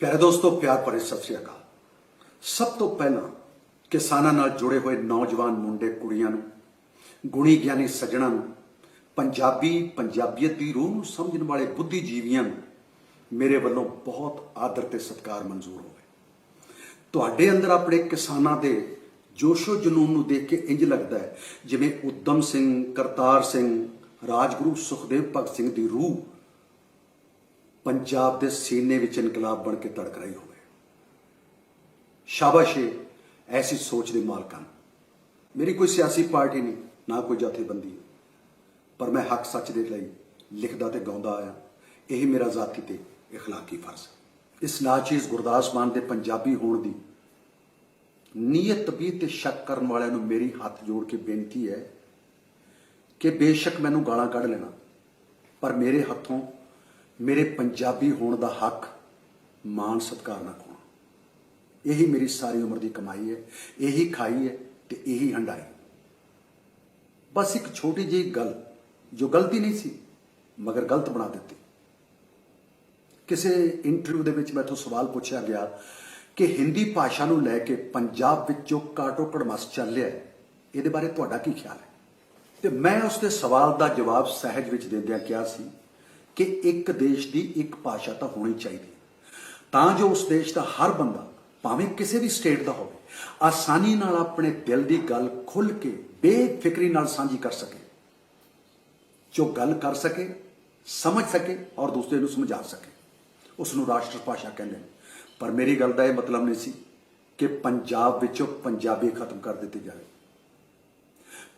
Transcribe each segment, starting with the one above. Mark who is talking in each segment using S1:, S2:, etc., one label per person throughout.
S1: प्यारे दोस्तों, प्यार भरे सत श्री अकाल। सब तो पहला किसानां नाल जुड़े हुए नौजवान मुंडे कुड़ियां नूं, गुणी ज्ञानी सज्जणां नूं, पंजाबी पंजाबीयत की रूह नूं समझण वाले बुद्धिजीवियों नूं मेरे वालों बहुत आदर ते सत्कार मंजूर होवे। तुहाडे अंदर अपने किसानां दे जोशो जनून नूं देख के इंज लगदा है जिवें उद्यम सिंह, करतार सिंह, राजगुरु सुखदेव भगत सिंह की रूह पंजाब के सीने विच इनकलाब बन के तड़क रही होवे। शाबाश है ऐसी सोच के मालकां। मेरी कोई सियासी पार्टी नहीं, ना कोई जथेबंदी, पर मैं हक सच के लिए लिखदा ते गाउंदा आया। यही मेरा जाती ते इखलाकी फर्ज है। इस नाचीज गुरदास मान के पंजाबी होने की नीयत तबीयत ते शक करन वालियां नूं मेरी हाथ जोड़ के बेनती है कि बेशक मैनूं गालां कढ़ लेना, पर मेरे हथों मेरे पंजाबी होने का हक मान सत्कार ना खोना। यही मेरी सारी उम्र की कमाई है, यही खाई है तो यही हंडाई। बस एक छोटी जी गल जो गलती नहीं सी मगर गलत बना दी। किसी इंटरव्यू के विच मैथों सवाल पूछा गया कि हिंदी भाषा नूं लैके पंजाब विच जो काटो कड़मस चल रहा है, ये बारे तुहाडा की ख्याल है? तो मैं उसके सवाल का जवाब सहज विच देंदियां कहा सी कि एक देश की एक भाषा तो होनी चाहिए तां जो उस देश का हर बंदा भावें किसी भी स्टेट का हो आसानी नाल अपने दिल की गल खुल के बेफिक्री नाल सांझी कर सके, जो गल कर सके, समझ सके और दूसरे को समझा सके, उसनूं राष्ट्र भाषा कहते हैं। पर मेरी गल का यह मतलब नहीं सी कि पंजाब विचों पंजाबी खत्म कर दी जाए।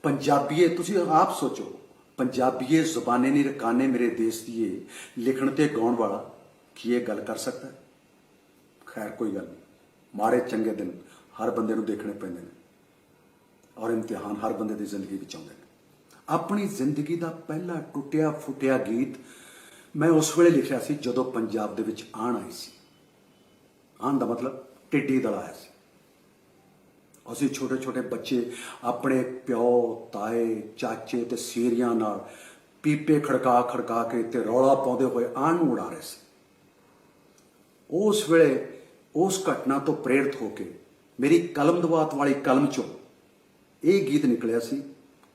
S1: पंजाबीए तुसीं आप सोचो, पंजाबीए जुबाने नहीं रकाने मेरे देश दिए लिखण ते गाउण वाला की ये गल कर सकता है? खैर कोई गल नहीं। माड़े चंगे दिन हर बंदे नूं देखने पैंदे ने और इम्तिहान हर बंदे की जिंदगी विच आउंदे ने। अपनी जिंदगी का पहला टुटिया फुटिया गीत मैं उस वेले लिखिया सी जदों पंजाब दे विच आण आई सी। आण दा मतलब टिड्डी दल आया सी। असीं छोटे छोटे बच्चे अपने प्यो, ताए, चाचे ते सीरियां नाल पीपे खड़का खड़का के ते रौला पाउंदे होए आण नूं उड़ा रहे सी। उस वेले उस घटना तो प्रेरित होके मेरी कलम दवात वाली कलम चों ये गीत निकलिया सी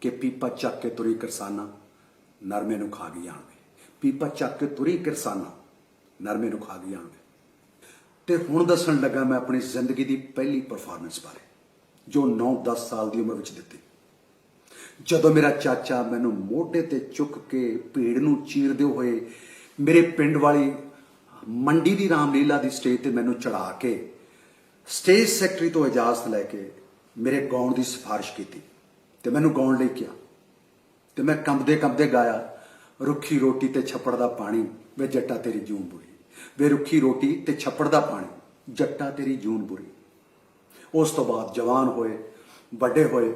S1: कि पीपा चक के तुरी किरसाना नरमे नूं खा गई आण वे। पीपा चक के तुरी किरसाना नरमे नूं खा गई आण वे। ते हुण दस्सण लगा मैं अपनी जिंदगी की पहली परफॉर्मेंस बारे जो 9-10 साल की उम्र में दिती। जदों मेरा चाचा मैनू मोढे ते चुक के भीड़ नूं चीरदे होए मेरे पिंड वाली मंडी की रामलीला की स्टेज ते मैनू चढ़ा के स्टेज सैकटरी तो इजाजत लैके मेरे गाउण की सिफारिश की ते मैनू गाउण लई किया ते मैं कंबदे कंबदे गाया, रुखी रोटी ते छप्पड़ दा पानी वे जट्टा तेरी जून बुरी, वे रुखी रोटी ते छप्पड़ दा पानी जट्टा तेरी जून बुरी। उस तो बाद जवान होए, बड़े होए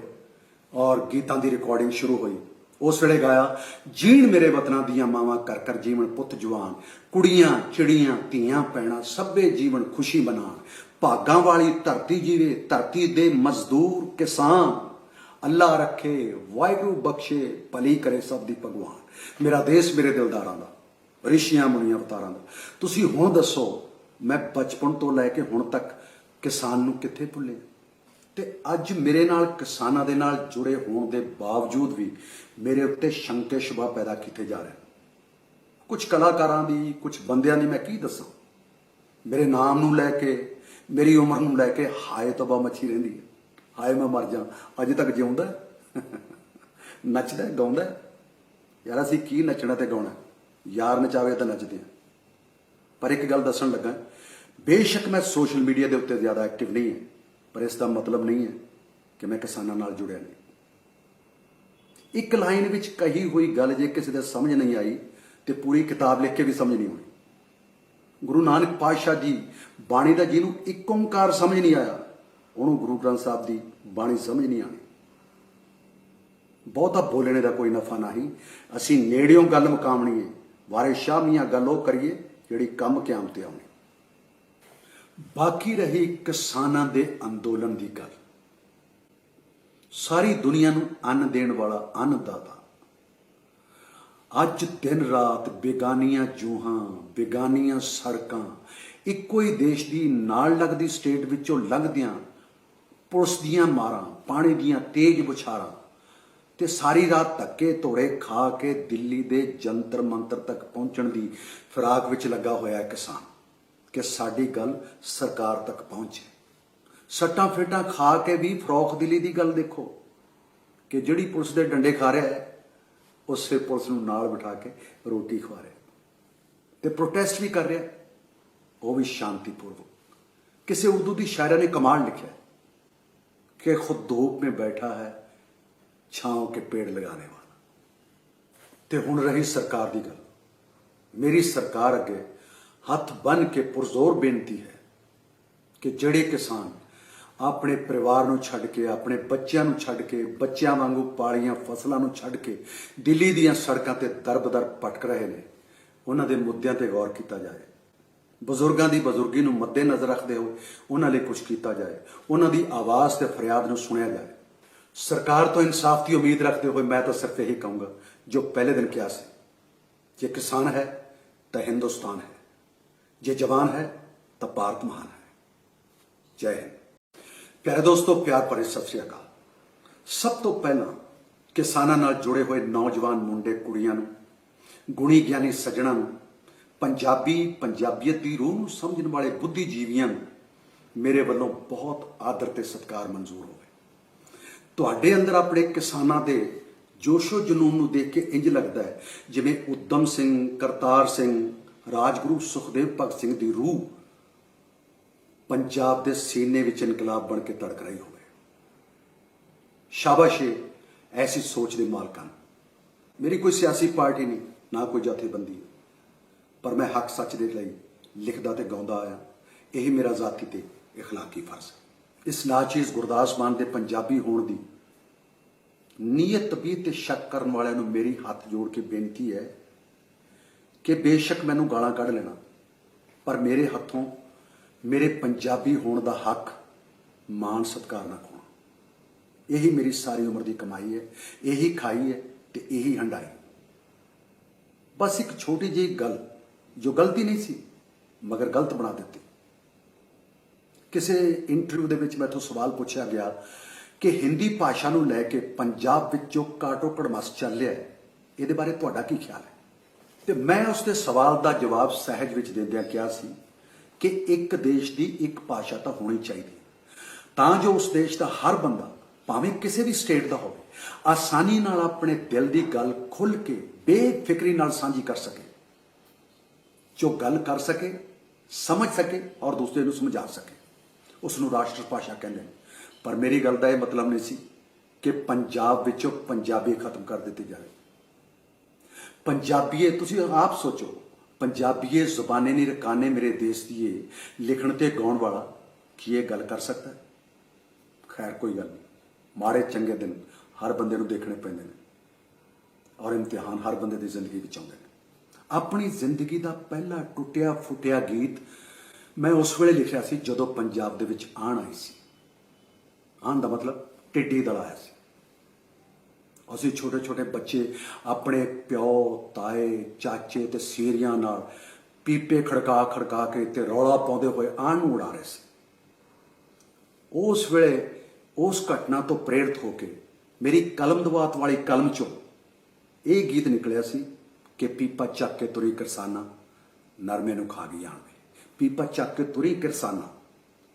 S1: और गीतां दी रिकॉर्डिंग शुरू हुई। उस वेले गाया, जीण मेरे वतनां दियां मावां कर कर जीवन पुत जवान, कुड़ियां चिड़ियां धीआं पैणा सभे जीवन खुशी मनाण, भागां वाली धरती जीवे धरती दे मजदूर किसान, अल्लाह रखे वाहिगुरू बख्शे भली करे सब दी भगवान। मेरा देश मेरे दिलदारां दा, ऋषियां मुनियां अवतारां दा। तुसीं हुण दसो मैं बचपन तो लैके हुण तक किसान नूं कित्थे भुल्ले ते अज मेरे नाल किसानां दे नाल जुड़े होने के बावजूद भी मेरे उत्ते शंके शुबा पैदा किए जा रहे। कुछ कलाकारां दी, कुछ बंदियां दी मैं की दसां। मेरे नाम नूं लैके, मेरी उम्र नूं लैके हाय तौबा मची रहिंदी है। हाय मैं मर जा, अज तक जिउंदा नचदा गाउंदा। यार असीं की नचना ते गाउणा, यार नचावे तां नचदे आ। पर एक गल दस्सण लगा, बेशक मैं सोशल मीडिया के उत्ते ज़्यादा एक्टिव नहीं है, पर इसका मतलब नहीं है कि मैं किसानों नाल जुड़िया नहीं। एक लाइन विच कही हुई गल जे किसी दे समझ नहीं आई तो पूरी किताब लिख के भी समझ नहीं आनी। गुरु नानक पातशाह जी बाणी का जिन्हों एक ओंकार समझ नहीं आया उन्होंने गुरु ग्रंथ साहब की बाणी समझ नहीं आनी। बहुता बोलने का कोई नफा नहीं। असी नेड़ियों गल मुकावनी है, वारे शाह मियाँ गल वो करिए जिहड़ी कम क्याम ते आउणी। बाकी रही किसानां दे अंदोलन की गल। सारी दुनिया नूं अन्न देण वाला अन्नदाता अज दिन रात बेगानियां जूहां बेगानियां सड़कां ਇੱਕੋ ਹੀ ਦੇਸ਼ ਦੀ ਨਾਲ ਲੱਗਦੀ ਸਟੇਟ ਵਿੱਚੋਂ ਲੰਘਦਿਆਂ ਪੁਲਿਸ ਦੀਆਂ ਮਾਰਾਂ, ਪਾਣੀ ਦੀਆਂ ਤੇਜ਼ ਬੁਛਾਰਾਂ ਤੇ ਸਾਰੀ ਰਾਤ ਧੱਕੇ ਧੋੜੇ ਖਾ ਕੇ ਦਿੱਲੀ ਦੇ ਜੰਤਰ ਮੰਤਰ ਤੱਕ ਪਹੁੰਚਣ ਦੀ ਫਿਰਾਕ ਵਿੱਚ ਲੱਗਾ ਹੋਇਆ ਹੈ ਕਿਸਾਨ ਕਿ ਸਾਡੀ ਗੱਲ ਸਰਕਾਰ ਤੱਕ ਪਹੁੰਚੇ। ਸੱਟਾਂ ਫੇਟਾਂ ਖਾ ਕੇ ਵੀ ਫਰੋਖ ਦਿਲੀ ਦੀ ਗੱਲ ਦੇਖੋ ਕਿ ਜਿਹੜੀ ਪੁਲਿਸ ਦੇ ਡੰਡੇ ਖਾ ਰਿਹਾ ਹੈ ਉਸੇ ਪੁਲਿਸ ਨੂੰ ਨਾਲ ਬਿਠਾ ਕੇ ਰੋਟੀ ਖਵਾ ਰਿਹਾ ਤੇ ਪ੍ਰੋਟੈਸਟ ਵੀ ਕਰ ਰਿਹਾ, ਉਹ ਵੀ शांतिपूर्वक। किसी उर्दू की शायरा ने कमाल लिखा है कि खुद धूप में बैठा है छांव के पेड़ लगाने वाला। ते हुण रही सरकार की गल, मेरी सरकार अगे हथ बन के पुरजोर बेनती है कि जिहड़े किसान अपने परिवार नूं छड्ड के, अपने बच्चों नूं छड्ड के, बच्चों वांगू पालियां फसलों नूं छड्ड के दिल्ली दीयां सड़कों ते दर-बदर भटक रहे ने, उन्हां दे मुद्दिआं ते गौर कीता जाए। बजुर्गों की बजुर्गी नूं मद्देनज़र रखते हुए उन्होंने कुछ किया जाए, उन्होंने आवाज़ ते फरियाद नूं सुनिया जाए। सरकार तो इंसाफ की उम्मीद रखते हुए मैं तो सिर्फ यही कहूँगा जो पहले दिन क्या से, जे किसान है तो हिंदुस्तान है, जे जवान है तो भारत महान है। जय हिंद। प्यारे दोस्तों, प्यार भरे सत श्री अकाल। सब तो पहला किसानां नाल जुड़े हुए नौजवान मुंडे कुड़ियां नूं, गुणी ज्ञानी सज्जणां नूं, पंजाबी पंजाबीयत की रूह नूं समझण वाले बुद्धिजीवियों मेरे वालों बहुत आदर ते सत्कार मंजूर होवे। तुहाडे अंदर अपने किसानां दे जोशो जनून नूं देख के इंज लगता है जिवें उद्दम सिंह, करतार सिंह, राजगुरु सुखदेव भगत सिंह की रूह पंजाब के सीने विच इनकलाब बन के तड़क रही होवे। शाबाश ऐसी सोच के मालकां। मेरी कोई सियासी पार्टी नहीं, ना कोई जथेबंदी, पर मैं हक सच के लिए लिखदा ते गाउंदा आया। यही मेरा जाती ते इखलाकी फर्ज है। इस नाचीज़ गुरदास मान के पंजाबी होने की नीयत भी ते शक करने वाले नूं मेरी हाथ जोड़ के बेनती है कि बेशक मैनूं गालां कढ़ लेना, पर मेरे हथों मेरे पंजाबी होने का हक मान सत्कार ना खोना। यही मेरी सारी उम्र की कमाई है, यही खाई है ते यही हंडाई। बस एक छोटी जी गल जो गलती नहीं सी मगर गलत बना दी। किसी इंटरव्यू दे विच मैथों सवाल पूछा गया कि हिंदी भाषा नूं लैके पंजाब विच जो काटो कड़मस चल रहा है, इहदे बारे तुहाडा की ख्याल है? तो मैं उसके सवाल का जवाब सहज विच देंदियां कहा सी कि एक देश की एक भाषा तो होनी चाहिए तां जो उस देश का हर बंदा भावें किसी भी स्टेट का हो आसानी नाल अपने दिल की गल खुल के बेफिक्री नाल साझी कर सके, जो गल कर सके, समझ सके और दूसरे को समझा सके, उसनूं राष्ट्र भाषा कहते हैं। पर मेरी गल का यह मतलब नहीं सी कि पंजाब विचों पंजाबी खत्म कर दी जाए। पंजाबीए तुसीं आप सोचो, पंजाबीए जुबाने नहीं रकाने मेरे देश दिए लिखण ते गाउण वाला की ये गल कर सकता है? खैर कोई गल नहीं, माड़े चंगे दिन हर बंदे नूं देखने पैंदे ने और इम्तिहान हर बंदे दी जिंदगी विच आउंदे ने। अपनी जिंदगी का पहला टुटिया फुटिया गीत मैं उस वेले लिखिया सी जदों पंजाब दे विच आण आई सी। आण दा मतलब टिड्डी दल आया सी। असीं छोटे छोटे बच्चे अपने प्यो, ताए, चाचे ते सीरियां नाल पीपे खड़का खड़का के ते रौला पाउंदे होए आण नूं उड़ा रहे सी। उस वेले उस घटना तो प्रेरित होके मेरी कलम दवात वाली कलम चों ये गीत निकलिया सी कि पीपा चक के तुरी किरसाना नरमे नूं खा गई आण वे। पीपा चक के तुरी किरसाना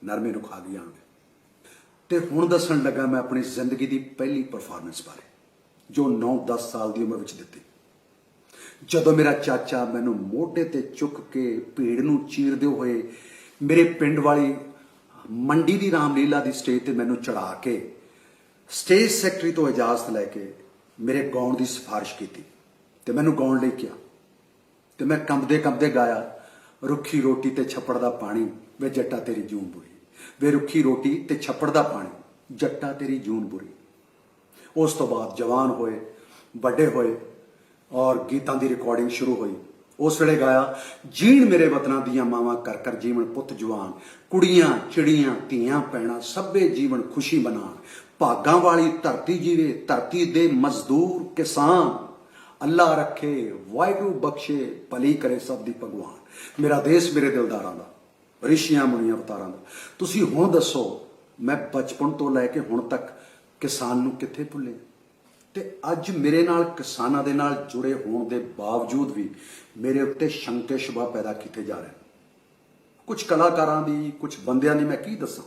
S1: नरमे नूं खा गई आण वे। ते हुण दस्सण लगा मैं अपनी जिंदगी की पहली परफॉर्मेंस बारे जो 9-10 साल की उम्र विच दित्ती। जदों मेरा चाचा मैनूं मोढे ते चुक के भीड़ नूं चीरदे होए मेरे पिंड वाली मंडी की रामलीला की स्टेज ते मैनूं चढ़ा के स्टेज सैकटरी तो इजाजत लैके मेरे गाउण की सिफारिश की ते मैनूं गाउण लई किहा ते मैं कंबदे कंबदे गाया, रुखी रोटी ते छप्पड़ दा पानी वे जट्टा तेरी जून बुरी, वे रुखी रोटी ते छप्पड़ दा पानी जट्टा तेरी जून बुरी। उस तो बाद जवान होए, बड़े होए और गीतां दी रिकॉर्डिंग शुरू हुई। उस वेले गाया, जीण मेरे वतना दियां मावां कर कर जीवन पुत जवान, कुड़ियां चिड़ियां धीआं पैणा सभे जीवन खुशी मनाण, भागां वाली धरती जीवे धरती दे मजदूर किसान, अल्लाह रखे वाहिगुरू बख्शे भली करे सब दी भगवान। मेरा देश मेरे दिलदारां दा, ਰਿਸ਼ੀਆਂ ਮੁਨੀਆਂ ਅਵਤਾਰਾਂ ਦਾ। ਤੁਸੀਂ ਹੁਣ ਦੱਸੋ, ਮੈਂ ਬਚਪਨ ਤੋਂ ਲੈ ਕੇ ਹੁਣ ਤੱਕ ਕਿਸਾਨ ਨੂੰ ਕਿੱਥੇ ਭੁੱਲੇ? ਤੇ ਅੱਜ ਮੇਰੇ ਨਾਲ ਕਿਸਾਨਾਂ ਦੇ ਨਾਲ ਜੁੜੇ ਹੋਣ ਦੇ ਬਾਵਜੂਦ ਵੀ ਮੇਰੇ ਉੱਤੇ ਸ਼ੰਕੇ ਸ਼ੁਬਾ ਪੈਦਾ ਕੀਤੇ ਜਾ ਰਹੇ। ਕੁਝ ਕਲਾਕਾਰਾਂ ਦੀ, ਕੁਝ ਬੰਦਿਆਂ ਦੀ ਮੈਂ ਕੀ ਦੱਸਾਂ,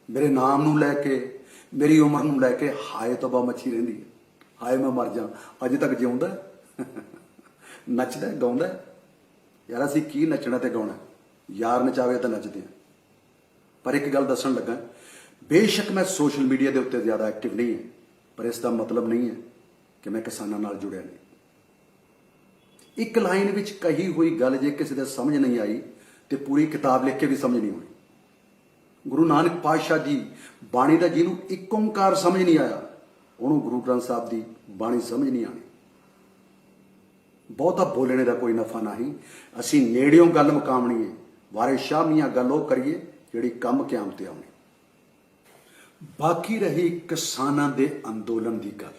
S1: ਮੇਰੇ ਨਾਮ ਨੂੰ ਲੈ ਕੇ, ਮੇਰੀ ਉਮਰ ਨੂੰ ਲੈ ਕੇ ਹਾਏ ਤੌਬਾ ਮੱਛੀ ਰਹਿੰਦੀ ਹੈ। ਹਾਏ ਮੈਂ ਮਰ ਜਾ, ਅਜੇ ਤੱਕ ਜਿਉਂਦਾ ਨੱਚਦਾ ਗਾਉਂਦਾ। ਯਾਰ ਅਸੀਂ ਕੀ ਨੱਚਣਾ ਤੇ ਗਾਉਣਾ, ਯਾਰ ਨਚਾਵੇ ਤਾਂ ਨੱਚਦੇ ਹਾਂ। ਪਰ ਇੱਕ ਗੱਲ ਦੱਸਣ ਲੱਗਾ, ਬੇਸ਼ੱਕ ਮੈਂ ਸੋਸ਼ਲ ਮੀਡੀਆ ਦੇ ਉੱਤੇ ਜ਼ਿਆਦਾ ਐਕਟਿਵ ਨਹੀਂ ਹੈ, ਪਰ ਇਸ ਦਾ ਮਤਲਬ ਨਹੀਂ ਹੈ ਕਿ ਮੈਂ ਕਿਸਾਨਾਂ ਨਾਲ ਜੁੜਿਆ ਨਹੀਂ। ਇੱਕ ਲਾਈਨ ਵਿੱਚ ਕਹੀ ਹੋਈ ਗੱਲ ਜੇ ਕਿਸੇ ਦੇ ਸਮਝ ਨਹੀਂ ਆਈ ਤੇ ਪੂਰੀ ਕਿਤਾਬ ਲਿਖ ਕੇ ਵੀ ਸਮਝ ਨਹੀਂ ਆਉਣੀ। ਗੁਰੂ ਨਾਨਕ ਪਾਤਸ਼ਾਹ ਜੀ ਬਾਣੀ ਦਾ ਜਿਹਨੂੰ ਇੱਕ ਓਂਕਾਰ ਸਮਝ ਨਹੀਂ ਆਇਆ, ਉਹਨੂੰ ਗੁਰੂ ਗ੍ਰੰਥ ਸਾਹਿਬ ਦੀ ਬਾਣੀ ਸਮਝ ਨਹੀਂ ਆਣੀ। ਬਹੁਤਾ ਬੋਲਣੇ ਦਾ ਕੋਈ ਨਫਾ ਨਹੀਂ। ਅਸੀਂ ਨੇੜਿਓਂ ਗੱਲ ਮੁਕਾਵਣੀ ਹੈ, ਵਾਰੇ ਸ਼ਾਹ ਮੀਆਂ ਗੱਲ ਉਹ ਕਰੀਏ ਜਿਹੜੀ ਕੰਮ ਕਿਆਮ ਤੇ ਆਉਣੀ। ਬਾਕੀ ਰਹੀ ਕਿਸਾਨਾਂ ਦੇ ਅੰਦੋਲਨ ਦੀ ਗੱਲ।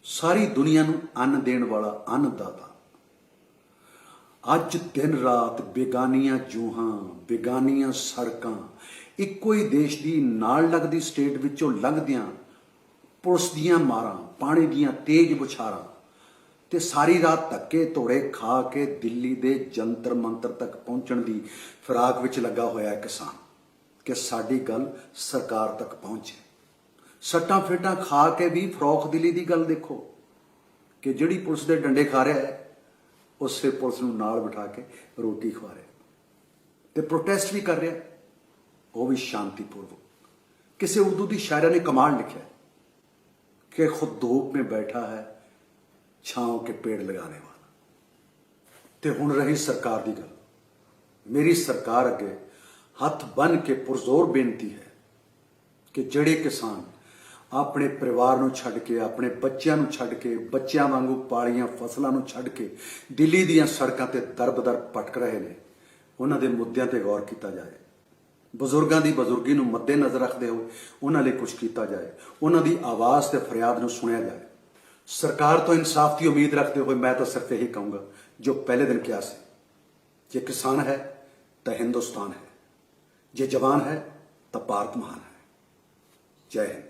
S1: ਸਾਰੀ ਦੁਨੀਆ ਨੂੰ ਅੰਨ ਦੇਣ ਵਾਲਾ ਅੰਨਦਾਤਾ ਅੱਜ ਦਿਨ ਰਾਤ ਬੇਗਾਨੀਆਂ ਜੂਹਾਂ, ਬੇਗਾਨੀਆਂ ਸੜਕਾਂ, ਇੱਕੋ ਹੀ ਦੇਸ਼ ਦੀ ਨਾਲ ਲੱਗਦੀ ਸਟੇਟ ਵਿੱਚੋਂ ਲੰਘਦਿਆਂ ਪੁਲਿਸ ਦੀਆਂ ਮਾਰਾਂ, ਪਾਣੀ ਦੀਆਂ ਤੇਜ਼ ਬੁਛਾਰਾਂ ਤੇ ਸਾਰੀ ਰਾਤ ਧੱਕੇ ਧੋੜੇ ਖਾ ਕੇ ਦਿੱਲੀ ਦੇ ਜੰਤਰ ਮੰਤਰ ਤੱਕ ਪਹੁੰਚਣ ਦੀ ਫਿਰਾਕ ਵਿੱਚ ਲੱਗਾ ਹੋਇਆ ਹੈ ਕਿਸਾਨ, ਕਿ ਸਾਡੀ ਗੱਲ ਸਰਕਾਰ ਤੱਕ ਪਹੁੰਚੇ। ਸੱਟਾਂ ਫੇਟਾਂ ਖਾ ਕੇ ਵੀ ਫਰੋਖ ਦਿਲੀ ਦੀ ਗੱਲ ਦੇਖੋ, ਕਿ ਜਿਹੜੀ ਪੁਲਿਸ ਦੇ ਡੰਡੇ ਖਾ ਰਿਹਾ ਹੈ ਉਸੇ ਪੁਲਿਸ ਨੂੰ ਨਾਲ ਬਿਠਾ ਕੇ ਰੋਟੀ ਖਵਾ ਰਿਹਾ, ਤੇ ਪ੍ਰੋਟੈਸਟ ਵੀ ਕਰ ਰਿਹਾ, ਉਹ ਵੀ ਸ਼ਾਂਤੀਪੂਰਵਕ। ਕਿਸੇ ਉਰਦੂ ਦੀ शायरा ने कमाल लिखा कि खुद धूप में बैठा है छांव के पेड़ लगाने वाला। ते हुण रही सरकार की गल। मेरी सरकार अगे हथ बन के पुरजोर बेनती है कि जिहड़े किसान अपने परिवार नूं छड्ड के, अपने बच्चों नूं छड्ड के, बच्चों वांगू पालियां फसलों नूं छड्ड के दिल्ली दीयां सड़कां ते दर-बदर भटक रहे ने, उन्हां दे मुद्दिआं ते गौर कीता जाए। बजुर्गों की बजुर्गी नूं मद्देनज़र रखते हुए उन्हां लई कुछ किया जाए, उन्हां दी आवाज़ ते फरियाद नूं सुनिया जाए। सरकार तो इंसाफ की उम्मीद रखते हुए मैं तो सिर्फ यही कहूँगा जो पहले दिन किया से, जे किसान है तो हिंदुस्तान है, जे जवान है तो भारत महान है। जय हिंद।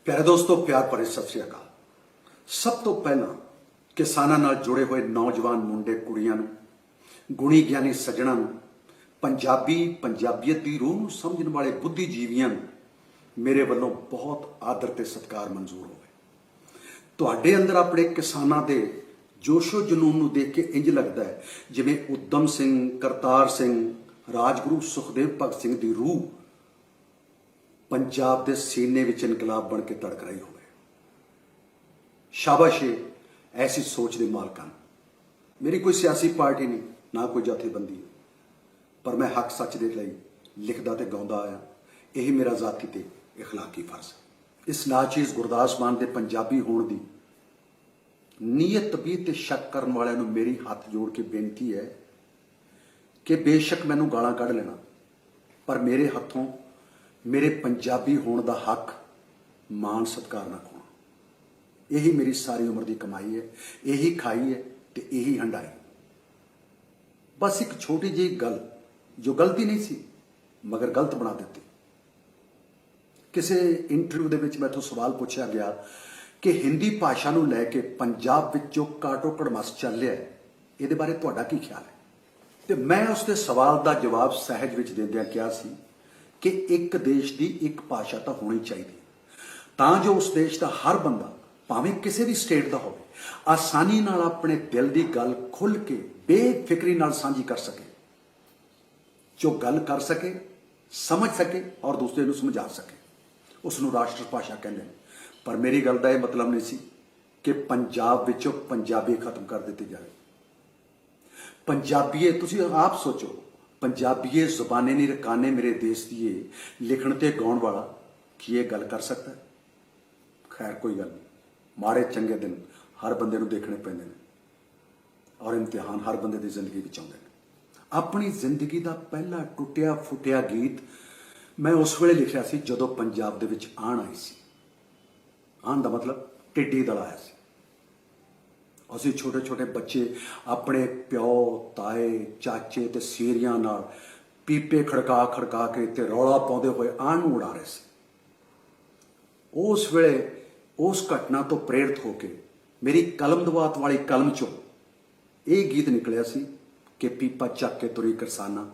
S1: प्यारे दोस्तों, प्यार भरे सत श्री अकाल। सब तो पहला किसानां नाल जुड़े हुए नौजवान मुंडे कुड़ियां नूं, गुणी ज्ञानी सज्जणां नूं, पंजाबी पंजाबीयत की रूह नूं समझण वाले बुद्धिजीवियों मेरे वालों बहुत आदर ते सत्कार मंजूर होवे। तुहाडे अंदर अपने किसानां दे जोशो जनून नूं देख के इंज लगदा है जिवें उद्दम सिंह, करतार सिंह, राजगुरु सुखदेव भगत सिंह की रूह पंजाब के सीने विच इनकलाब बन के तड़क रही होवे। शाबाश ऐसी सोच के मालकां। मेरी कोई सियासी पार्टी नहीं, ना कोई जथेबंदी है, पर मैं हक सच दे लई लिखदा ते गाउंदा आया। यही मेरा जाती ते इखलाकी फर्ज है। इस नाचीज़ गुरदास मान दे पंजाबी होण दी नीयत तबीयत ते शक करन वालियां नूं मेरी हाथ जोड़ के बेनती है कि बेशक मैनूं गालां कढ़ लेना, पर मेरे हत्थों मेरे पंजाबी होण दा हक मान सत्कार ना खोना। यही मेरी सारी उम्र की कमाई है, यही खाई है ते यही हंडाई। बस एक छोटी जी गल जो गलती नहीं सी मगर गलत बना देती। किसी इंटरव्यू दे विच मैथों सवाल पूछा गया कि हिंदी भाषा नूं लैके पंजाब विच जो काटो कड़मस चल रहा है, इहदे बारे तुहाडा की ख्याल है? तो मैं उसके सवाल का जवाब सहज विच देंदियां कहा सी कि एक देश की एक भाषा तो होनी चाहिए, तां जो उस देश का हर बंदा भावें किसी भी स्टेट का हो आसानी नाल अपने दिल की गल खुल के बेफिक्री नाल साझी कर सके, जो गल कर सके, समझ सके और दूसरे को समझा सके, उसनूं राष्ट्र भाषा कहते हैं। पर मेरी गल का यह मतलब नहीं सी कि पंजाब विचों पंजाबी खत्म कर दी जाए। पंजाबीए तुसीं आप सोचो, पंजाबीए जुबाने नहीं रकाने मेरे देश दिए लिखण ते गाउण वाला की ये गल कर सकता है? खैर कोई गल नहीं, माड़े चंगे दिन हर बंदे नूं देखने पैंदे ने और इम्तिहान हर बंदे दी जिंदगी विच आउंदे ने। अपनी जिंदगी का पहला टुटिया फुटिया गीत मैं उस वेले लिखिया सी जदों पंजाब दे विच आण आई सी। आण दा मतलब टिड्डी दल आया सी। ਅਸੀਂ ਛੋਟੇ ਛੋਟੇ ਬੱਚੇ ਆਪਣੇ ਪਿਓ ਤਾਏ ਚਾਚੇ ਤੇ ਸੀਰੀਆਂ ਨਾਲ ਪੀਪੇ ਖੜਕਾ ਖੜਕਾ ਕੇ ਤੇ ਰੌਲਾ ਪਾਉਂਦੇ ਹੋਏ ਆਣ ਨੂੰ ਉਡਾ ਰਹੇ ਸੀ। ਉਸ ਵੇਲੇ ਉਸ ਘਟਨਾ ਤੋਂ ਪ੍ਰੇਰਿਤ ਹੋ ਕੇ ਮੇਰੀ ਕਲਮਦਵਾਤ ਵਾਲੀ ਕਲਮ ਚੋਂ ਇਹ ਗੀਤ ਨਿਕਲਿਆ ਸੀ ਕਿ ਪੀਪਾ ਚੱਕ ਕੇ ਤੁਰੀ ਕਿਰਸਾਨਾ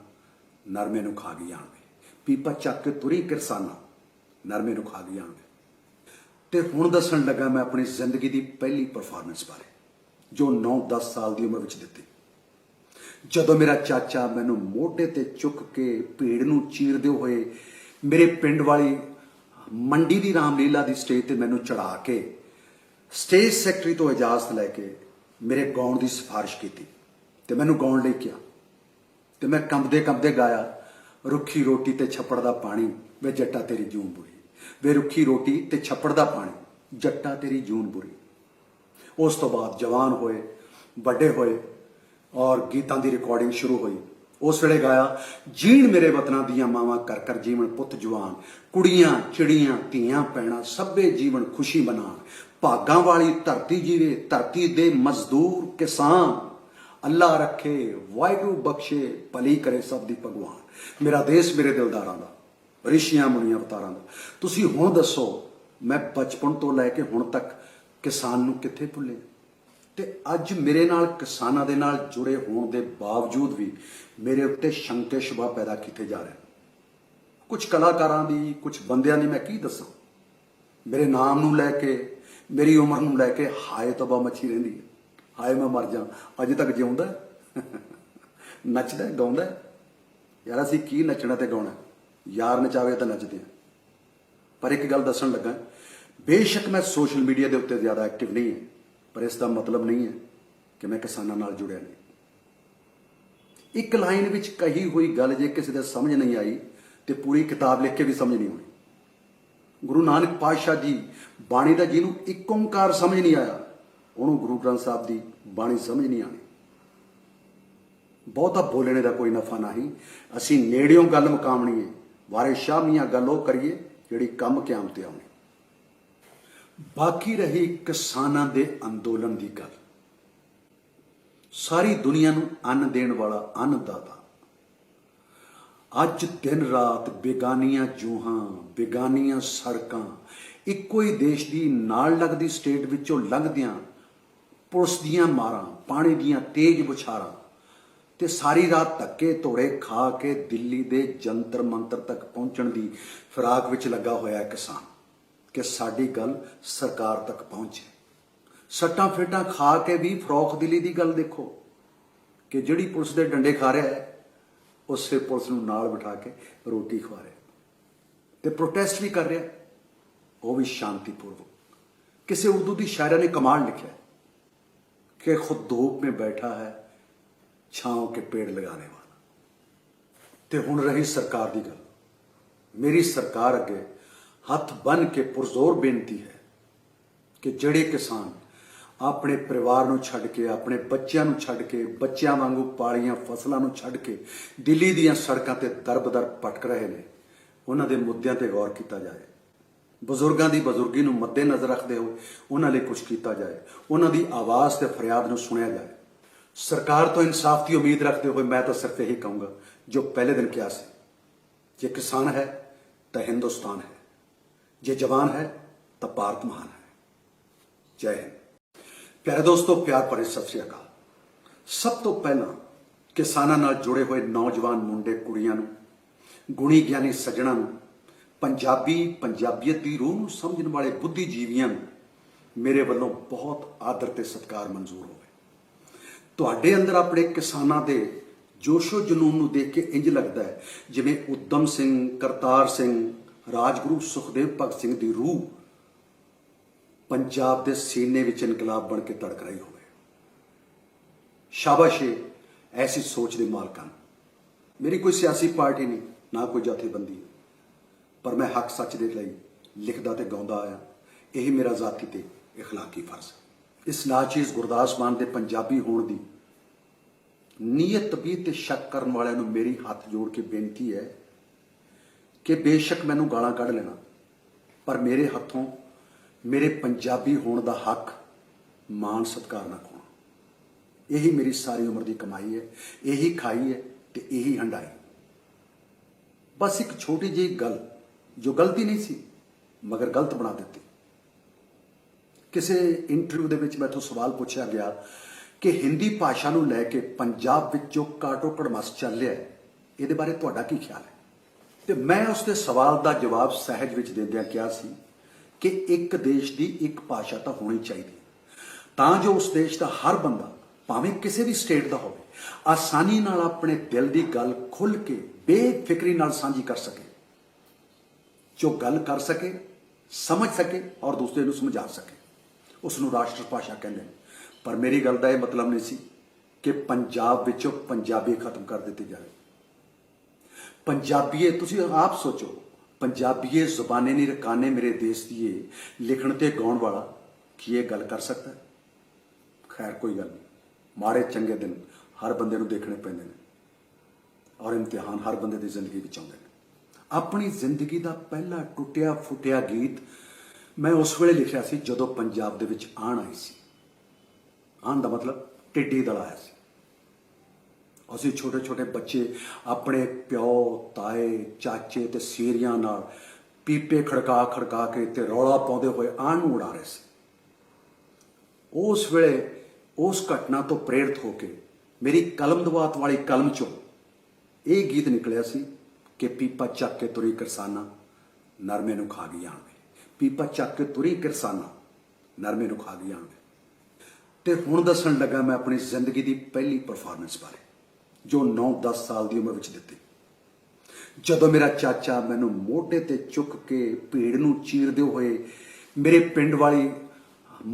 S1: ਨਰਮੇ ਨੂੰ ਖਾ ਗਈ ਆਣਵੇ। ਪੀਪਾ ਚੱਕ ਕੇ ਤੁਰੀ ਕਿਰਸਾਨਾ ਨਰਮੇ ਨੂੰ ਖਾ ਗਈ ਆਣਵੇ। ਤੇ ਹੁਣ ਦੱਸਣ ਲੱਗਾ ਮੈਂ ਆਪਣੀ ਜ਼ਿੰਦਗੀ ਦੀ ਪਹਿਲੀ ਪਰਫਾਰਮੈਂਸ ਬਾਰੇ, ਜੋ 9-10 ਸਾਲ ਦੀ ਉਮਰ ਵਿੱਚ ਦਿੱਤੀ। ਜਦੋਂ ਮੇਰਾ ਚਾਚਾ ਮੈਨੂੰ ਮੋਢੇ ਤੇ ਚੁੱਕ ਕੇ ਭੀੜ ਨੂੰ ਚੀਰਦੇ ਹੋਏ ਮੇਰੇ ਪਿੰਡ ਵਾਲੀ ਮੰਡੀ ਦੀ ਰਾਮਲੀਲਾ ਦੀ ਸਟੇਜ ਤੇ ਮੈਨੂੰ ਚੜਾ ਕੇ ਸਟੇਜ ਸੈਕਟਰੀ ਤੋਂ ਇਜਾਜ਼ਤ ਲੈ ਕੇ ਮੇਰੇ ਗਾਉਣ ਦੀ ਸਿਫਾਰਿਸ਼ ਕੀਤੀ ਤੇ ਮੈਨੂੰ ਗਾਉਣ ਲਈ ਕਿਹਾ ਤੇ ਮੈਂ ਕੰਬਦੇ ਕੰਬਦੇ ਗਾਇਆ, ਰੁੱਖੀ ਰੋਟੀ ਤੇ ਛੱਪੜ ਦਾ ਪਾਣੀ ਵੇ ਜੱਟਾ ਤੇਰੀ ਜੂਨ ਬੁਰੀ, ਵੇ ਰੁੱਖੀ ਰੋਟੀ ਤੇ ਛੱਪੜ ਦਾ ਪਾਣੀ ਜੱਟਾ ਤੇਰੀ ਜੂਨ ਬੁਰੀ। ਉਸ ਤੋਂ ਬਾਅਦ ਜਵਾਨ ਹੋਏ, ਵੱਡੇ ਹੋਏ ਔਰ ਗੀਤਾਂ ਦੀ ਰਿਕਾਰਡਿੰਗ ਸ਼ੁਰੂ ਹੋਈ। ਉਸ ਵੇਲੇ ਗਾਇਆ, ਜੀਣ ਮੇਰੇ ਵਤਨਾਂ ਦੀਆਂ ਮਾਵਾਂ ਕਰ ਕਰ ਜੀਵਨ ਪੁੱਤ ਜਵਾਨ, ਕੁੜੀਆਂ ਚਿੜੀਆਂ ਧੀਆਂ ਪੈਣਾ ਸਭੇ ਜੀਵਨ ਖੁਸ਼ੀ ਮਨਾਣ, ਭਾਗਾਂ ਵਾਲੀ ਧਰਤੀ ਜੀਵੇ ਧਰਤੀ ਦੇ ਮਜ਼ਦੂਰ ਕਿਸਾਨ, ਅੱਲਾ ਰੱਖੇ ਵਾਹਿਗੁਰੂ ਬਖਸ਼ੇ ਭਲੀ ਕਰੇ ਸਭ ਦੀ ਭਗਵਾਨ। ਮੇਰਾ ਦੇਸ਼ ਮੇਰੇ ਦਿਲਦਾਰਾਂ ਦਾ, ਰਿਸ਼ੀਆਂ ਮੁਨੀਆਂ ਅਵਤਾਰਾਂ ਦਾ। ਤੁਸੀਂ ਹੁਣ ਦੱਸੋ, ਮੈਂ ਬਚਪਨ ਤੋਂ ਲੈ ਕੇ ਹੁਣ ਤੱਕ ਕਿਸਾਨ ਨੂੰ ਕਿੱਥੇ ਭੁੱਲੇ? ਤੇ ਅੱਜ ਮੇਰੇ ਨਾਲ ਕਿਸਾਨਾਂ ਦੇ ਨਾਲ ਜੁੜੇ ਹੋਣ ਦੇ ਬਾਵਜੂਦ ਵੀ ਮੇਰੇ ਉੱਤੇ ਸ਼ੰਕੇ ਸ਼ੁਬਾ ਪੈਦਾ ਕੀਤੇ ਜਾ ਰਹੇ। ਕੁਝ ਕਲਾਕਾਰਾਂ ਦੀ, ਕੁਝ ਬੰਦਿਆਂ ਦੀ ਮੈਂ ਕੀ ਦੱਸਾਂ। ਮੇਰੇ ਨਾਮ ਨੂੰ ਲੈ ਕੇ, ਮੇਰੀ ਉਮਰ ਨੂੰ ਲੈ ਕੇ ਹਾਏ ਤਬਾਹ ਮੱਛੀ ਰਹਿੰਦੀ ਹੈ। ਹਾਏ ਮੈਂ ਮਰ ਜਾ, ਅਜੇ ਤੱਕ ਜਿਉਂਦਾ ਨੱਚਦਾ ਗਾਉਂਦਾ। ਯਾਰ ਅਸੀਂ ਕੀ ਨੱਚਣਾ ਤੇ ਗਾਉਣਾ, ਯਾਰ ਨਚਾਵੇ ਤਾਂ ਨੱਚਦੇ ਹਾਂ। ਪਰ ਇੱਕ ਗੱਲ ਦੱਸਣ ਲੱਗਾ, ਬੇਸ਼ੱਕ ਮੈਂ ਸੋਸ਼ਲ ਮੀਡੀਆ ਦੇ ਉੱਤੇ ਜ਼ਿਆਦਾ ਐਕਟਿਵ ਨਹੀਂ ਹੈ, ਪਰ ਇਸ ਦਾ ਮਤਲਬ ਨਹੀਂ ਹੈ ਕਿ ਮੈਂ ਕਿਸਾਨਾਂ ਨਾਲ ਜੁੜਿਆ ਨਹੀਂ। ਇੱਕ ਲਾਈਨ ਵਿੱਚ ਕਹੀ ਹੋਈ ਗੱਲ ਜੇ ਕਿਸੇ ਦੇ ਸਮਝ ਨਹੀਂ ਆਈ ਤੇ ਪੂਰੀ ਕਿਤਾਬ ਲਿਖ ਕੇ ਵੀ ਸਮਝ ਨਹੀਂ ਆਉਣੀ। ਗੁਰੂ ਨਾਨਕ ਪਾਤਸ਼ਾਹ ਜੀ ਬਾਣੀ ਦਾ ਜਿਹਨੂੰ ਇੱਕ ਓਂਕਾਰ ਸਮਝ ਨਹੀਂ ਆਇਆ, ਉਹਨੂੰ ਗੁਰੂ ਗ੍ਰੰਥ ਸਾਹਿਬ ਦੀ ਬਾਣੀ ਸਮਝ ਨਹੀਂ ਆਣੀ। ਬਹੁਤਾ ਬੋਲਣੇ ਦਾ ਕੋਈ ਨਫਾ ਨਹੀਂ। ਅਸੀਂ ਨੇੜਿਓਂ ਗੱਲ ਮੁਕਾਵਣੀ ਹੈ, ਵਾਰੇ ਸ਼ਾਹ ਮੀਆਂ ਗੱਲ ਉਹ ਕਰੀਏ ਜਿਹੜੀ ਕੰਮ ਕਿਆਮ ਤੇ ਆਉਣੀ। ਬਾਕੀ ਰਹੀ ਕਿਸਾਨਾਂ ਦੇ ਅੰਦੋਲਨ ਦੀ ਗੱਲ। ਸਾਰੀ ਦੁਨੀਆ ਨੂੰ ਅੰਨ ਦੇਣ ਵਾਲਾ ਅੰਨਦਾਤਾ ਅੱਜ ਦਿਨ ਰਾਤ ਬੇਗਾਨੀਆਂ ਜੂਹਾਂ, ਬੇਗਾਨੀਆਂ ਸੜਕਾਂ, ਇੱਕੋ ਹੀ ਦੇਸ਼ ਦੀ ਨਾਲ ਲੱਗਦੀ ਸਟੇਟ ਵਿੱਚੋਂ ਲੰਘਦਿਆਂ ਪੁਲਿਸ ਦੀਆਂ ਮਾਰਾਂ, ਪਾਣੀ ਦੀਆਂ ਤੇਜ਼ ਬੁਛਾਰਾਂ ਤੇ ਸਾਰੀ ਰਾਤ ਧੱਕੇ ਧੋੜੇ ਖਾ ਕੇ ਦਿੱਲੀ ਦੇ ਜੰਤਰ ਮੰਤਰ ਤੱਕ ਪਹੁੰਚਣ ਦੀ ਫਿਰਾਕ ਵਿੱਚ ਲੱਗਾ ਹੋਇਆ ਹੈ ਕਿਸਾਨ, ਕਿ ਸਾਡੀ ਗੱਲ ਸਰਕਾਰ ਤੱਕ ਪਹੁੰਚੇ। ਸੱਟਾਂ ਫੇਟਾਂ ਖਾ ਕੇ ਵੀ ਫਰੋਖ ਦਿਲੀ ਦੀ ਗੱਲ ਦੇਖੋ ਕਿ ਜਿਹੜੀ ਪੁਲਿਸ ਦੇ ਡੰਡੇ ਖਾ ਰਿਹਾ ਹੈ, ਉਸੇ ਪੁਲਿਸ ਨੂੰ ਨਾਲ ਬਿਠਾ ਕੇ ਰੋਟੀ ਖਵਾ ਰਿਹਾ ਤੇ ਪ੍ਰੋਟੈਸਟ ਵੀ ਕਰ ਰਿਹਾ, ਉਹ ਵੀ ਸ਼ਾਂਤੀਪੂਰਵਕ। ਕਿਸੇ ਉਰਦੂ ਦੀ ਸ਼ਾਇਰਾ ਨੇ ਕਮਾਲ ਲਿਖਿਆ कि खुद धूप में बैठा है छांव के पेड़ लगाने वाला। ते हुण रही सरकार की गल। मेरी सरकार अगे हथ बन के पुरजोर बेनती है कि जिहड़े किसान अपने परिवार नूं छड्ड के, अपने बच्चों नूं छड्ड के, बच्चों वांगू पालियां फसलों नूं छड्ड के दिल्ली दीयां सड़कां ते दर-बदर भटक रहे ने, उन्हां दे मुद्दिआं ते गौर कीता जाए। बजुर्गों की बजुर्गी नूं मद्देनज़र रखते हुए उन्हां लई कुछ किया जाए, उन्हां दी आवाज़ ते फरियाद नूं सुनिया जाए। सरकार तो इंसाफ की उम्मीद रखते हुए मैं तो सिर्फ यही कहूँगा जो पहले दिन किया से, जे किसान है तो हिंदुस्तान है, जे जवान है तो भारत महान है। जय हिंद। प्यारे दोस्तों, प्यार भरे सत श्री अकाल। सब तो पहला किसानां नाल जुड़े हुए नौजवान मुंडे कुड़ियां नूं, गुणी ज्ञानी सज्जणा नूं, पंजाबी पंजाबीयत की रूह नूं समझण वाले बुद्धिजीवियों मेरे वालों बहुत आदर ते सत्कार मंजूर होवे। तुहाडे अंदर अपने किसानां दे जोशो जनून नूं देख के इंज लगदा है जिवें उद्दम सिंह, करतार सिंह, राजगुरु सुखदेव भगत सिंह की रूह पंजाब के सीने विच इनकलाब बन के तड़क रही होवे। शाबाश ऐसी सोच के मालकां। मेरी कोई सियासी पार्टी नहीं, ना कोई जथेबंदी, पर मैं हक सच के लिए लिखदा ते गाउंदा आया। यही मेरा जाती ते इखलाकी फर्ज। इस नाचीज गुरदास मान के पंजाबी होने की नीयत तबीयत ते शक करन वालियां नूं मेरी हाथ जोड़ के बेनती है कि बेशक मैनूं गालां कढ़ लेना, पर मेरे हथों मेरे पंजाबी होने का हक मान सत्कार ना खोना। यही मेरी सारी उम्र की कमाई है, यही खाई है तो यही हंडाई। बस एक छोटी जी गल जो गलती नहीं सी मगर गलत बना दी। किसी इंटरव्यू के विच मैथों सवाल पूछा गया कि हिंदी भाषा नूं लैके पंजाब विच जो काटो कड़मस चल रहा है, ये बारे तुहाडा की ख्याल है? तो मैं उसके सवाल का जवाब सहज विच देंदियां कहा सी कि एक देश की एक भाषा तो होनी चाहिए तां जो उस देश का हर बंदा भावें किसी भी स्टेट का हो आसानी नाल अपने दिल की गल खुल के बेफिक्री नाल साझी कर सके, जो गल कर सके, समझ सके और दूसरे को समझा सके, उसनूं राष्ट्रभाषा कहते हैं। पर मेरी गल का यह मतलब नहीं सी कि पंजाब विचों पंजाबी खत्म कर दी जाए। पंजाबीए तुसीं आप सोचो, पंजाबीए जुबाने नहीं रकाने मेरे देश दिए लिखण ते गाउण वाला की ये गल कर सकता है? खैर कोई गल नहीं, माड़े चंगे दिन हर बंदे नूं देखने पैंदे ने और इम्तिहान हर बंदे की जिंदगी विच आउंदे ने। अपनी जिंदगी का पहला टुटिया फुटिया गीत मैं उस वेले लिखिया सी जदों पंजाब दे विच आण आई सी। आण दा मतलब टिड्डी दल आया सी। असीं छोटे छोटे बच्चे अपने प्यो ताए चाचे ते सीरियां नाल पीपे खड़का खड़का के ते रौला पाउंदे होए आण नूं उड़ा रहे सी। उस वेले उस घटना तो प्रेरित होके मेरी कलम दवात वाली कलम चों ये गीत निकलिया सी कि पीपा चक के तुरी किरसाना नरमे नूं खा गई आण वे। पीपा चक के तुरी किरसाना नरमे नूं खा गई आण वे। ते हुण दस्सण लगा मैं अपनी जिंदगी की पहली परफॉर्मेंस बारे जो 9-10 साल की उम्र विच दित्ती। जदों मेरा चाचा मैनूं मोढे ते चुक के भीड़ नूं चीरदे होए मेरे पिंड वाली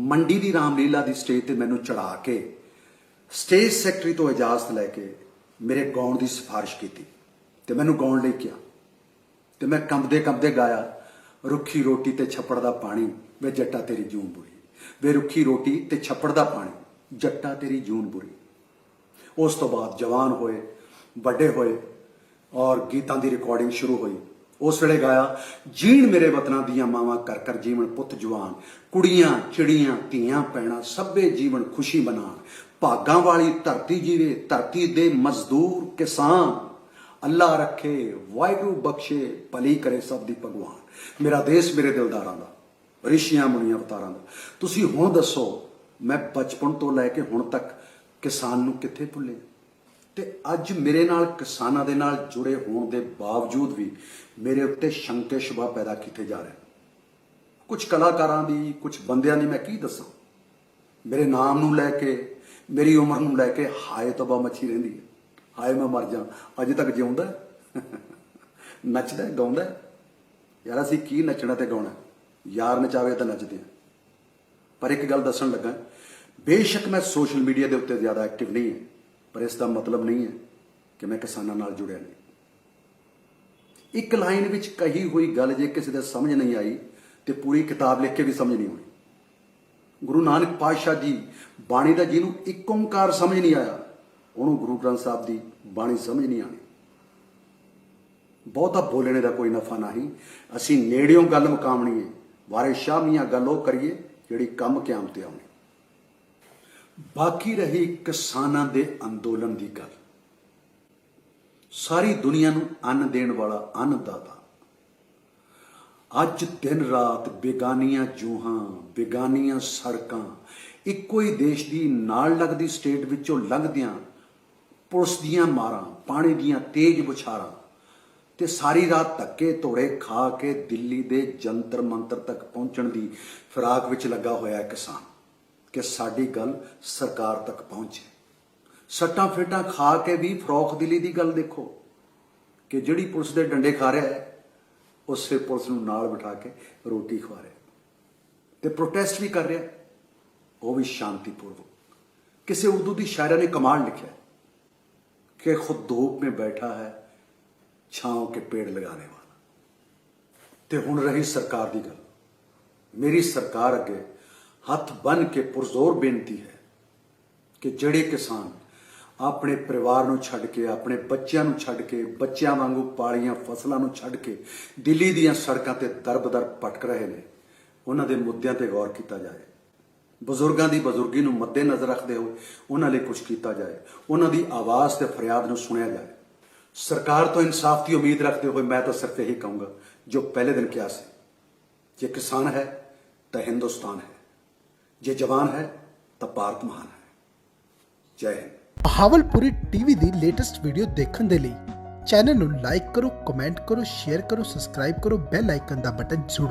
S1: मंडी की रामलीला की स्टेज ते मैनूं चढ़ा के स्टेज सैकटरी तो इजाजत लैके मेरे गाउण की सिफारिश की ते मैनूं गाउण लई किहा ते मैं कंबदे कंबदे गाया, रुखी रोटी ते छप्पड़ दा पानी वे जट्टा तेरी जून बुरी, वे रुखी रोटी ते छप्पड़ दा पानी जट्टा तेरी जून बुरी। उस तो बाद जवान होए, बड़े होए और गीतां दी रिकॉर्डिंग शुरू हुई। उस वेले गाया, जीण मेरे वतना दियां मावां कर कर जीवन पुत जवान, कुड़ियां चिड़ियां धीआं पैणा सभे जीवन खुशी मनाण, भागां वाली धरती जीवे धरती दे मजदूर किसान, अल्लाह रखे वाहिगुरू बख्शे भली करे सब दी भगवान। मेरा देश मेरे दिलदारां दा, ऋषियां मुनियां अवतारां दा। तुसीं हुण दसो मैं बचपन तो लैके हुण तक किसान नूं कित्थे भुल्ले ते अज मेरे नाल किसानां दे नाल जुड़े होण दे बावजूद भी मेरे उत्ते शंके शुबा पैदा किए जा रहे। कुछ कलाकारां दी कुछ बंदियां दी मैं की दसां, मेरे नाम नूं लैके मेरी उम्र नूं लैके हाय तौबा मची रहिंदी है। हाय मैं मर जा, अज तक जिउंदा नचदा गाउंदा। यार असीं की नचना ते गाउणा, यार नचावे तां नचदे आ। पर एक गल दस्सण लगा, बेशक मैं सोशल मीडिया के उत्ते ज़्यादा एक्टिव नहीं है पर इसका मतलब नहीं है कि मैं किसानां नाल जुड़िया नहीं। एक लाइन विच कही हुई गल जे किसी दे समझ नहीं आई तो पूरी किताब लिख के भी समझ नहीं आनी। गुरु नानक पातशाह जी बाणी का जिन्हों एक ओंकार समझ नहीं आया उन्होंने गुरु ग्रंथ साहब की बाणी समझ नहीं आनी। बहुता बोलने का कोई नफा नहीं, असी नेड़ियों गल मुकावनी है, वारे शामियां गल वो करिए जिहड़ी कम क्याम ते आउणी। बाकी रही किसानां दे अंदोलन की गल। सारी दुनिया नूं अन्न देण वाला अन्नदाता अज दिन रात बेगानियां जूहां बेगानियां सड़कां इक्को ही देश की नाल लगदी स्टेट विचों लंघदियां पुलिस दियां मारां पानी दियां तेज बुछारां ते सारी रात धक्के धोड़े खा के दिल्ली दे जंतर मंतर तक पहुंचण दी फिराक विच लगा होया है किसान कि साडी गल सरकार तक पहुंचे। सट्टां फेटां खा के भी फरौख दिली दी गल देखो कि जिहड़ी पुलिस दे डंडे खा रहा है उसे पुलिस नूं नाल बिठा के रोटी खवा रहा ते प्रोटेस्ट भी कर रहा, वो भी शांतिपूर्वक। किसी उर्दू की शायरा ने कमाल लिखा कि खुद धूप में बैठा है छांव के पेड़ लगाने वाला। ते हुण रही सरकार की गल, मेरी सरकार अगे हथ बन के पुरजोर बेनती है कि जिहड़े किसान अपने परिवार नूं छड्ड के अपने बच्चों नूं छड्ड के बच्चों वांगू पालियां फसलों नूं छड्ड के दिल्ली दीयां सड़कां ते दर बदर भटक रहे हैं, उन्हां दे मुद्दिआं ते गौर किया जाए। ਬਜ਼ੁਰਗਾਂ ਦੀ ਬਜ਼ੁਰਗੀ ਨੂੰ ਮੱਦੇਨਜ਼ਰ ਰੱਖਦੇ ਹੋਏ ਉਹਨਾਂ ਲਈ ਕੁਝ ਕੀਤਾ ਜਾਏ, ਉਹਨਾਂ ਦੀ ਆਵਾਜ਼ ਤੇ ਫਰਿਆਦ ਨੂੰ ਸੁਣਿਆ ਜਾਏ। ਸਰਕਾਰ ਤੋਂ ਇਨਸਾਫ ਦੀ ਉਮੀਦ ਰੱਖਦੇ ਹੋਏ ਮੈਂ ਤਾਂ ਸਿਰਫ ਇਹੀ ਕਹੂੰਗਾ ਜੋ ਪਹਿਲੇ ਦਿਨ ਕਿਹਾ ਸੀ, ਜੇ ਕਿਸਾਨ ਹੈ ਤਾਂ ਹਿੰਦੁਸਤਾਨ ਹੈ, ਜੇ ਜਵਾਨ ਹੈ ਤਾਂ ਭਾਰਤ ਮਹਾਨ ਹੈ। ਜੈ ਹਿੰਦ।
S2: ਬਹਾਵਲਪੁਰੀ ਟੀਵੀ ਦੀ ਲੇਟੈਸਟ ਵੀਡੀਓ ਦੇਖਣ ਦੇ ਲਈ ਚੈਨਲ ਨੂੰ ਲਾਈਕ ਕਰੋ, ਕਮੈਂਟ ਕਰੋ, ਸ਼ੇਅਰ ਕਰੋ, ਸਬਸਕ੍ਰਾਈਬ ਕਰੋ, ਬੈਲ ਆਈਕਨ ਦਾ ਬਟਨ ਜ਼ਰੂਰ